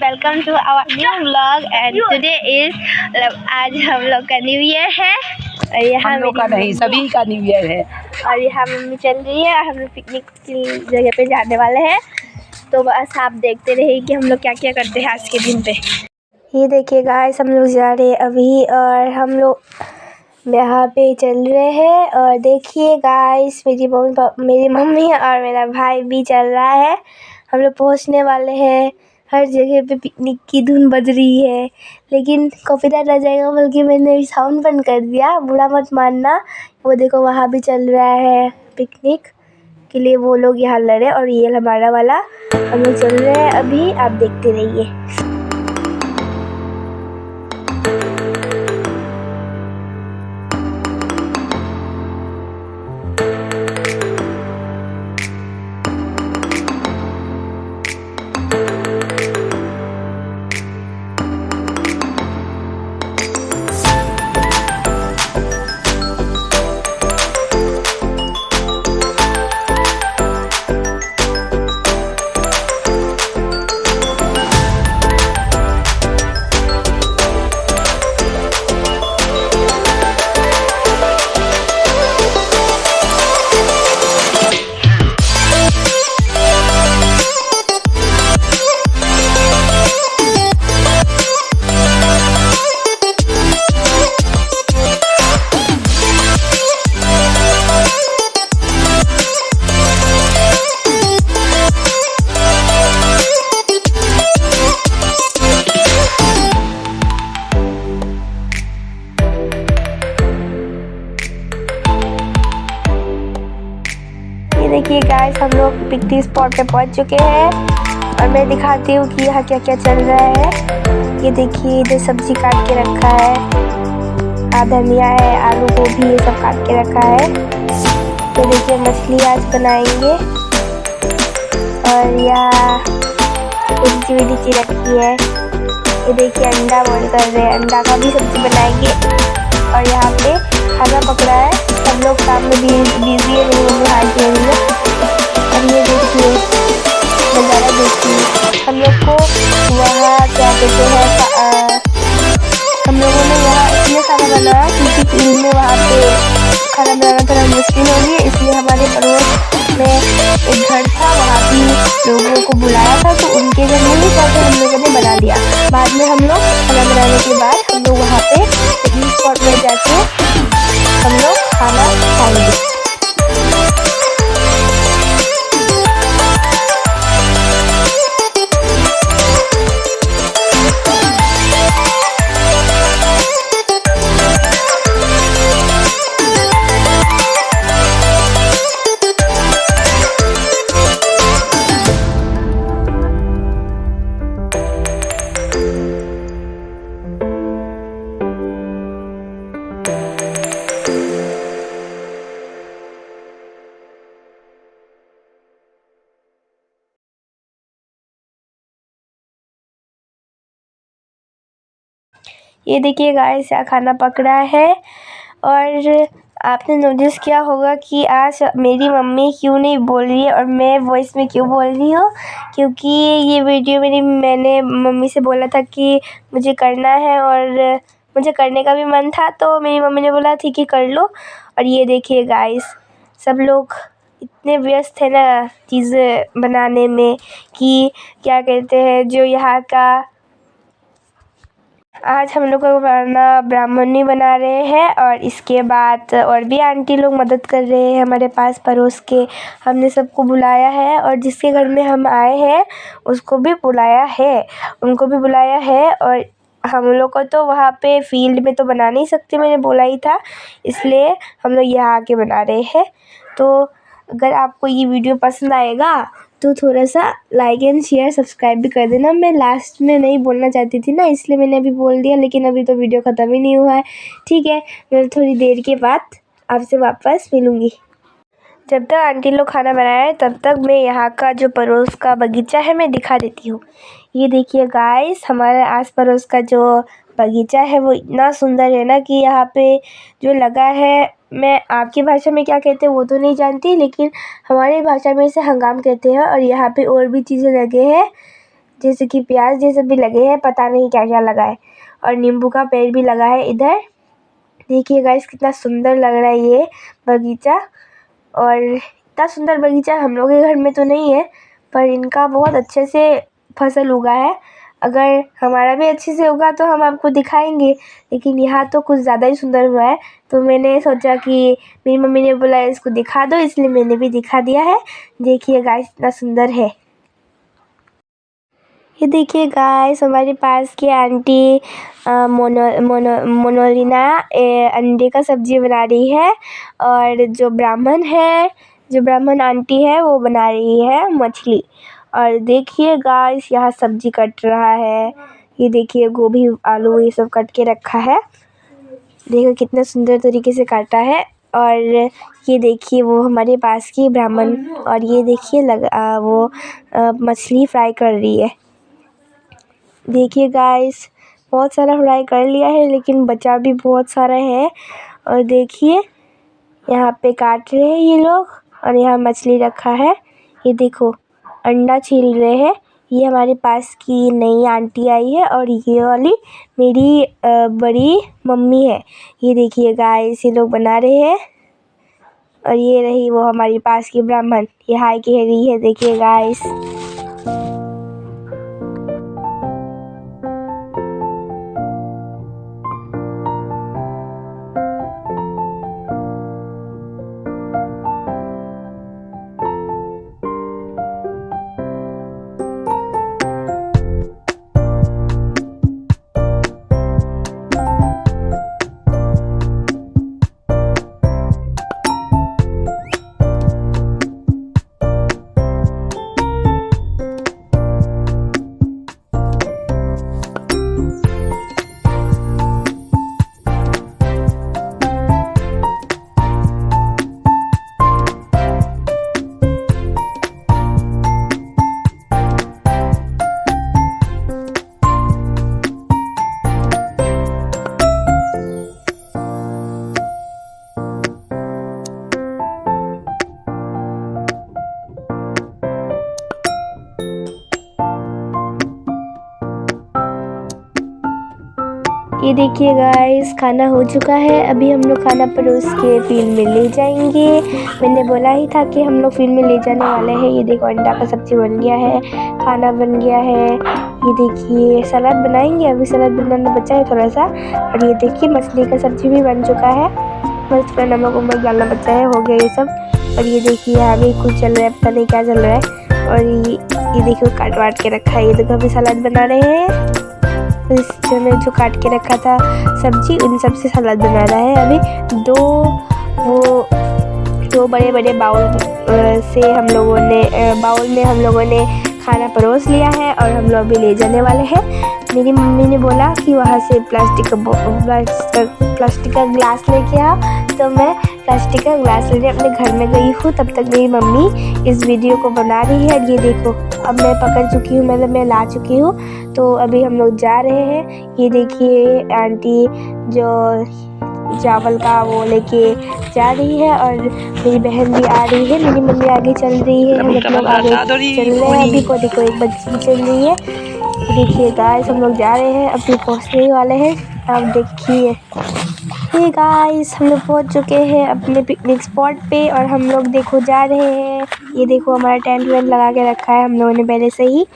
Welcome to our new vlog and today is आज हम लोग का न्यू ईयर है और यहाँ हम लोग का नहीं सभी का न्यू ईयर है और यहाँ मम्मी चल रही है। हम लोग पिकनिक की जगह पे जाने वाले हैं, तो बस आप देखते रहिए कि हम लोग क्या क्या करते हैं आज के दिन पे। ये देखिए गाइस, हम लोग जा रहे हैं अभी और हम लोग यहाँ पे चल रहे हैं। और देखिए गाइस, मेरी मम्मी और मेरा भाई भी चल रहा है। हम लोग पहुँचने वाले हैं। हर जगह पे पिकनिक की धुन बज रही है, लेकिन कॉपीराइट आ जाएगा, बल्कि मैंने अभी साउंड बंद कर दिया, बुरा मत मानना। वो देखो वहाँ भी चल रहा है पिकनिक के लिए, वो लोग यहाँ लड़े और ये हमारा वाला हम लोग चल रहे हैं अभी। आप देखते रहिए। देखिए गाइस, हम लोग पिकनिक स्पॉट पे पहुंच चुके हैं और मैं दिखाती हूँ कि यहाँ क्या क्या चल रहा है। ये देखिए, इधर सब्जी काट के रखा है, धनिया है, आलू गोभी, ये सब काट के रखा है। ये देखिए, मछली आज बनाएंगे और यहाँ उलची रखी है। ये देखिए, अंडा बॉईल कर रहे हैं, अंडा का भी सब्जी बनाएंगे। और यहाँ पे खाना पकड़ा है, सब लोग काम में बिजी है, मेरी मम्मी हाथ दे रही है। और ये देखिए नज़ारा, देखिए हम लोग को वहाँ क्या कहते हैं, हम लोगों ने यहाँ इसलिए खाना बनाया क्योंकि फील्ड में वहाँ पे खाना बनाना थोड़ा मुश्किल हो गया, इसलिए हमारे पड़ोस में एक घर था, वहाँ भी लोगों को बुलाया था, तो उनके घर में ही जाकर हम लोगों ने बना लिया। बाद में हम लोग खाना बनाने के बाद हम लोग वहाँ पे पिकनिक स्पॉट में जाके हम लोग खाना खाएंगे। ये देखिए गाइस, यहाँ खाना पक रहा है। और आपने नोटिस किया होगा कि आज मेरी मम्मी क्यों नहीं बोल रही है और मैं वॉइस में क्यों बोल रही हूँ, क्योंकि ये वीडियो मैंने मम्मी से बोला था कि मुझे करना है और मुझे करने का भी मन था, तो मेरी मम्मी ने बोला ठीक है कर लो। और ये देखिए गाइस, सब लोग इतने व्यस्त है ना चीज़ें बनाने में कि क्या कहते हैं, जो यहाँ का आज हम लोग को खाना ब्राह्मणी बना रहे हैं। और इसके बाद और भी आंटी लोग मदद कर रहे हैं हमारे पास पड़ोस के। हमने सबको बुलाया है और जिसके घर में हम आए हैं उसको भी बुलाया है, उनको भी बुलाया है। और हम लोग को तो वहाँ पे फील्ड में तो बना नहीं सकते, मैंने बोला ही था, इसलिए हम लोग यहाँ आके बना रहे हैं। तो अगर आपको ये वीडियो पसंद आएगा तो थोड़ा सा लाइक एंड शेयर सब्सक्राइब भी कर देना। मैं लास्ट में नहीं बोलना चाहती थी ना, इसलिए मैंने अभी बोल दिया, लेकिन अभी तो वीडियो ख़त्म ही नहीं हुआ है। ठीक है, मैं थोड़ी देर के बाद आपसे वापस मिलूँगी। जब तक आंटी लोग खाना बनाए तब तक मैं यहाँ का जो पड़ोस का बगीचा है मैं दिखा देती हूँ। ये देखिए गाइस, हमारे आस पड़ोस का जो बगीचा है वो इतना सुंदर है ना कि यहाँ पे जो लगा है, मैं आपकी भाषा में क्या कहते हैं वो तो नहीं जानती, लेकिन हमारी भाषा में इसे हंगाम कहते हैं। और यहाँ पे और भी चीज़ें लगे हैं जैसे कि प्याज जैसे भी लगे हैं, पता नहीं क्या क्या लगा है। और नींबू का पेड़ भी लगा है इधर। देखिए गाइस कितना सुंदर लग रहा है ये बगीचा। और इतना सुंदर बगीचा हम लोग के घर में तो नहीं है, पर इनका बहुत अच्छे से फसल उगा है। अगर हमारा भी अच्छे से होगा तो हम आपको दिखाएंगे, लेकिन यहाँ तो कुछ ज़्यादा ही सुंदर हुआ है। तो मैंने सोचा कि मेरी मम्मी ने बोला इसको दिखा दो, इसलिए मैंने भी दिखा दिया है। देखिए गाइस इतना सुंदर है। ये देखिए गाइस हमारे पास की आंटी मोनोलिना अंडे का सब्जी बना रही है। और जो ब्राह्मण आंटी है वो बना रही है मछली। और देखिए गाइस यहाँ सब्जी कट रहा है। ये देखिए गोभी आलू ये सब कट के रखा है। देखो कितना सुंदर तरीके से काटा है। और ये देखिए वो हमारे पास की ब्राह्मण, और ये देखिए वो मछली फ्राई कर रही है। देखिए गाइस बहुत सारा फ्राई कर लिया है, लेकिन बचा भी बहुत सारा है। और देखिए यहाँ पे काट रहे हैं ये लोग, और यहाँ मछली रखा है। ये देखो अंडा छील रहे हैं। ये हमारे पास की नई आंटी आई है, और ये वाली मेरी बड़ी मम्मी है। ये देखिए गाइस ये लोग बना रहे हैं। और ये रही वो हमारी पास की ब्राह्मण, ये हाय कह रही है। देखिए गाइस ये देखिए गाइस खाना हो चुका है। अभी हम लोग खाना परोस के फील्ड में ले जाएंगे। मैंने बोला ही था कि हम लोग फील्ड में ले जाने वाले हैं। ये देखो अंडा का सब्जी बन गया है, खाना बन गया है। ये देखिए सलाद बनाएंगे, अभी सलाद बनाना बचा है थोड़ा सा। और ये देखिए मछली का सब्जी भी बन चुका है, बस थोड़ा नमक वमक डालना बचा है, हो गया ये सब। और ये देखिए यहाँ भी कुछ चल रहा है, पता नहीं क्या चल रहा है। और ये देखिए काट वाट के रखा है। ये देखो अभी सलाद बना रहे हैं। इस जो काट के रखा था सब्जी, उन सब से सलाद बना रहा है। अभी दो बड़े बड़े बाउल से हम लोगों ने खाना परोस लिया है, और हम लोग भी ले जाने वाले हैं। मेरी मम्मी ने बोला कि वहाँ से प्लास्टिक का ग्लास लेके आ, तो मैं प्लास्टिक का ग्लास लेने अपने घर में गई हूँ। तब तक मेरी मम्मी इस वीडियो को बना रही है। ये देखो अब मैं पकड़ चुकी हूँ, मतलब मैं ला चुकी हूँ। तो अभी हम लोग जा रहे हैं। ये देखिए आंटी जो चावल का वो लेके जा रही है, और मेरी बहन भी आ रही है। मेरी मम्मी आगे चल रही है, हम लोग आगे चल रहे हैं। अभी को देखो एक बच्ची भी चल रही है। देखिए गाइस हम लोग जा रहे हैं, अभी पहुंचने ही वाले हैं। आप देखिए ये गाइस हम लोग पहुंच चुके हैं अपने पिकनिक स्पॉट पे, और हम लोग देखो जा रहे हैं। ये देखो हमारा टेंट वेंट लगा के रखा है हम लोगों ने पहले से ही।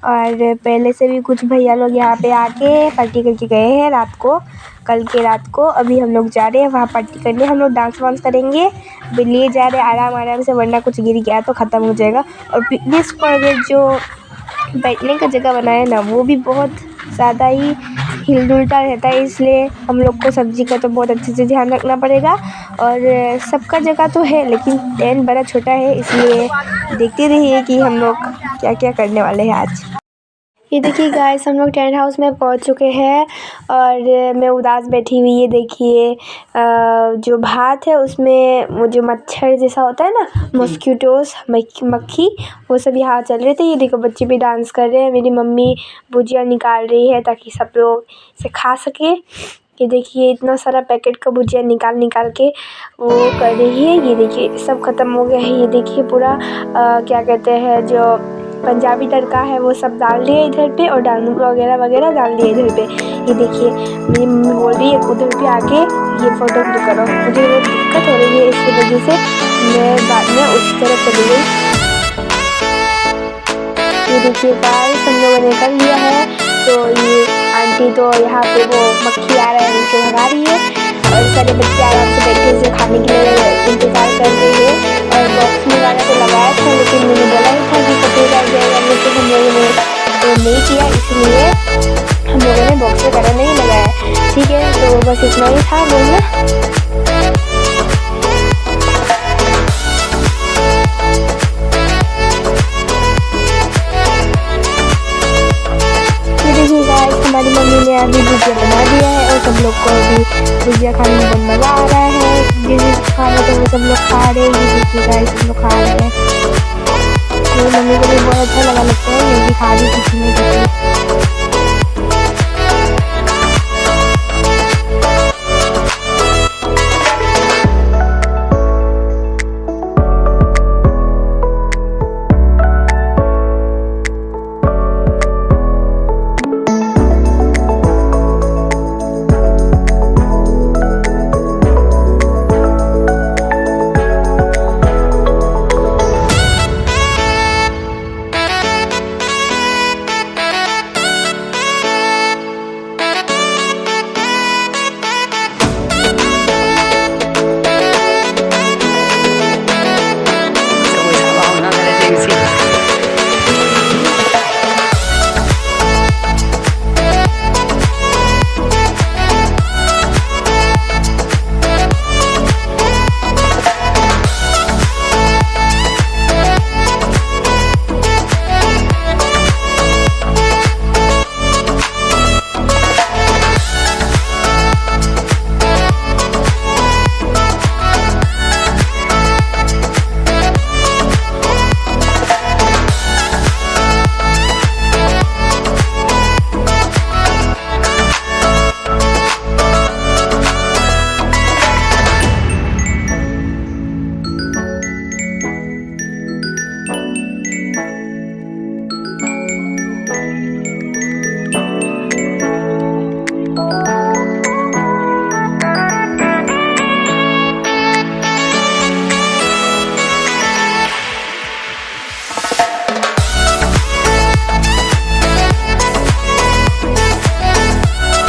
और पहले से भी कुछ भैया लोग यहाँ पे आके पार्टी करके गए हैं कल के रात को। अभी हम लोग जा रहे हैं वहाँ पार्टी करने। हम लोग डांस वांस करेंगे। अभी ले जा रहे हैं आराम से, वरना कुछ गिर गया तो ख़त्म हो जाएगा। और पिकनिक स्पॉट जो बैठने का जगह बनाया ना, वो भी बहुत ज़्यादा ही हिलडुलता रहता है, इसलिए हम लोग को सब्ज़ी का तो बहुत अच्छे से ध्यान रखना पड़ेगा। और सबका जगह तो है, लेकिन टेंट बड़ा छोटा है, इसलिए देखते रहिए कि हम लोग क्या क्या करने वाले हैं आज। ये देखिए गाइस हम लोग टेंट हाउस में पहुंच चुके हैं, और मैं उदास बैठी हुई। ये देखिए जो भात है उसमें वो जो मच्छर जैसा होता है ना, मॉस्किटोस मक्खी, वो सब यहाँ चल रहे थे। ये देखो बच्चे भी डांस कर रहे हैं। मेरी मम्मी भुजिया निकाल रही है ताकि सब लोग इसे खा सके। ये देखिए इतना सारा पैकेट का भुजिया निकाल के वो कर रही है। ये देखिए सब ख़त्म हो गया है। ये देखिए पूरा क्या कहते हैं जो पंजाबी तड़का है वो सब डाल दिए इधर पे और दाल वगैरह वगैरह डाल दिए इधर पे। ये देखिए मेरी मम्मी बोल रही है उधर पे आके ये फ़ोटो क्लिक करो। मुझे वो दिक्कत हो रही है, इसकी वजह से मैं बाद में उस तरफ चली गई। ये देखिए गाइस हम लोगों ने कर लिया है। तो ये आंटी तो यहाँ पे वो मक्खी आ रहा है उनको भगा रही है और सारे बच्चे आराम से बैठे जो खाने के लिए इंतज़ार कर रहे हैं। और बॉक्स में गाना तो लगाया था लेकिन मैंने बोला ही था कि कपड़े डाल जाएगा, लेकिन हम लोगों ने तो नहीं किया, इसलिए हम लोगों ने बॉक्स में गाना नहीं लगाया। ठीक है, तो बस इतना ही था बोलना। हमारी मम्मी ने अभी भुजिया बना दिया है और सब लोग को अभी भुजिया खाने में बहुत मज़ा आ रहा है। जिस खाना तो वो सब लोग खा रहे हैं, ये देखिए गाइस सब लोग खा रहे हैं। मेरी मम्मी को भी बहुत अच्छा लगा लगता है, ये भी खा रही थी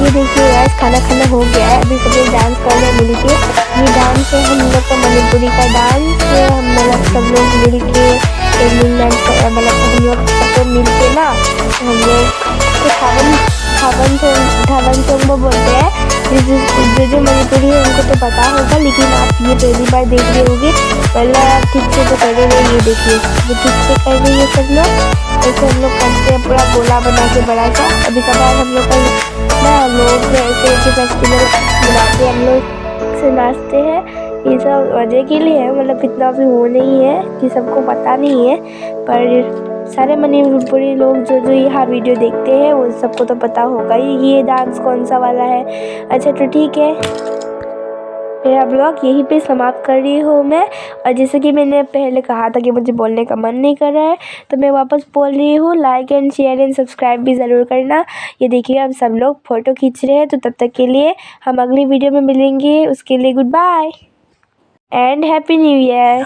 में देखिए गाइस खाना खाना हो गया है, अभी सब लोग डांस कर रहे हैं मिल के। ये डांस है हम लोग का मणिपुरी का डांस, हम मतलब सब लोग मिल के मतलब हम लोग सब मिल के ना हम लोग थावन चोंग बोलते हैं। जो मणिपुरी है उनको तो पता होगा, लेकिन आप ये पहली बार देख रहे होंगे, मतलब ठीक से तो कर रहे हैं। ये देखिए वो ठीक से कर रही है सब लोग, ऐसे हम लोग करते हैं पूरा गोला बना के बड़ा सा। अभी कभार हम लोग ना लोग ऐसे फेस्टिवल मनाते हैं, हम लोग से नाचते हैं, ये सब मज़े के लिए है, मतलब इतना भी वो नहीं है कि सबको पता नहीं है, पर सारे मणिपुरी लोग जो यहाँ वीडियो देखते हैं वो सबको तो पता होगा ये डांस कौन सा वाला है। अच्छा तो ठीक है, मेरा ब्लॉग यहीं पे समाप्त कर रही हूँ मैं। और जैसे कि मैंने पहले कहा था कि मुझे बोलने का मन नहीं कर रहा है, तो मैं वापस बोल रही हूँ, like and share and subscribe भी ज़रूर करना। ये देखिए हम सब लोग फ़ोटो खींच रहे हैं, तो तब तक के लिए हम अगली वीडियो में मिलेंगे, उसके लिए goodbye and happy new year.